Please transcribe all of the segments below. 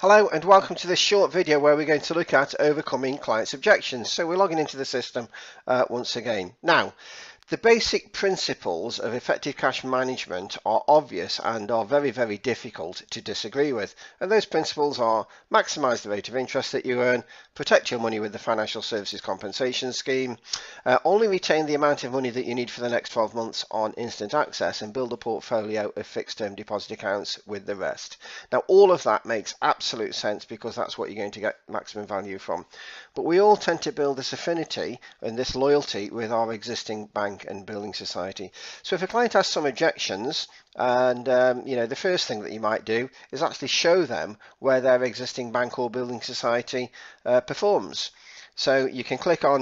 Hello and welcome to this short video where we're going to look at overcoming clients' objections. So we're logging into the system once again. Now, the basic principles of effective cash management are obvious and are very, very difficult to disagree with. And those principles are maximise the rate of interest that you earn, protect your money with the Financial Services Compensation Scheme, only retain the amount of money that you need for the next 12 months on instant access, and build a portfolio of fixed term deposit accounts with the rest. Now, all of that makes absolute sense because that's what you're going to get maximum value from. But we all tend to build this affinity and this loyalty with our existing bank and building society. So if a client has some objections, and the first thing that you might do is actually show them where their existing bank or building society performs. So you can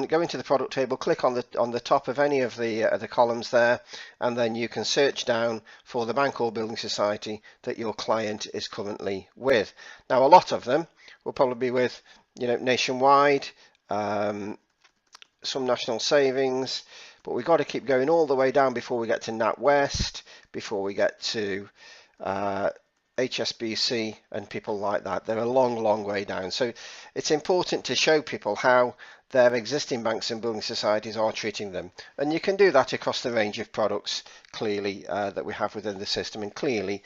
go into the product table, click on the top of any of the columns there, and then you can search down for the bank or building society that your client is currently with. Now, a lot of them will probably be with, Nationwide, some National Savings, but we've got to keep going all the way down before we get to NatWest, before we get to HSBC and people like that. They're a long way down. So it's important to show people how their existing banks and building societies are treating them. And you can do that across the range of products clearly that we have within the system, and clearly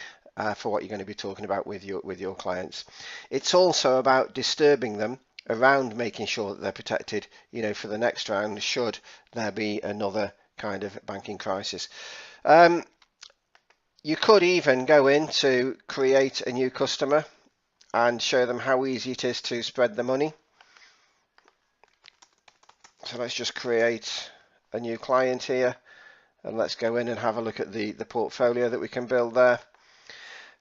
for what you're going to be talking about with your clients. It's also about disturbing them around making sure that they're protected, for the next round should there be another kind of banking crisis. You could even go in to create a new customer and show them how easy it is to spread the money. So let's just create a new client here, and let's go in and have a look at the portfolio that we can build there.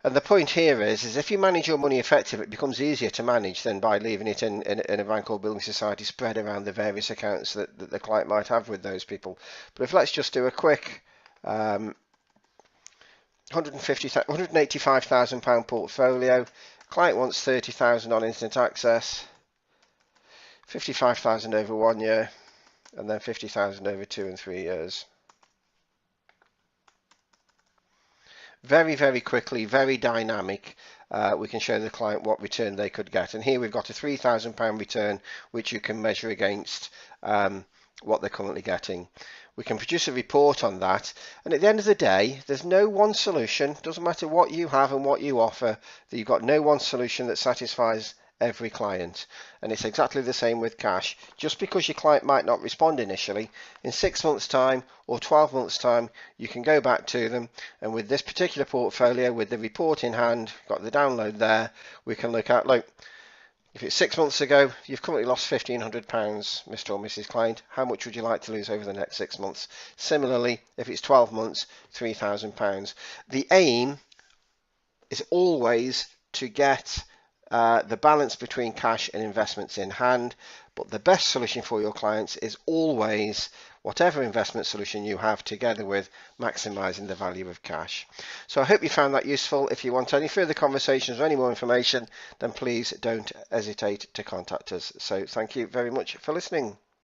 And the point here is if you manage your money effectively, it becomes easier to manage than by leaving it in a bank or building society spread around the various accounts that the client might have with those people. But if let's just do a quick £185,000 portfolio, client wants 30,000 on instant access, 55,000 over 1 year, and then 50,000 over 2 and 3 years. Very quickly, very dynamic, we can show the client what return they could get. And here we've got a £3,000 return, which you can measure against what they're currently getting. We can produce a report on that, and at the end of the day, there's no one solution. Doesn't matter what you have and what you offer, that you've got no one solution that satisfies every client. And it's exactly the same with cash. Just because your client might not respond initially, in 6 months time or 12 months time, you can go back to them, and with this particular portfolio, with the report in hand, got the download there, we can look at, look, if it's 6 months ago, you've currently lost £1,500, Mr. or Mrs. Client. How much would you like to lose over the next 6 months? Similarly, if it's 12 months, £3,000. The aim is always to get the balance between cash and investments in hand, but the best solution for your clients is always whatever investment solution you have, together with maximizing the value of cash. So I hope you found that useful. If you want any further conversations or any more information, then please don't hesitate to contact us. So thank you very much for listening.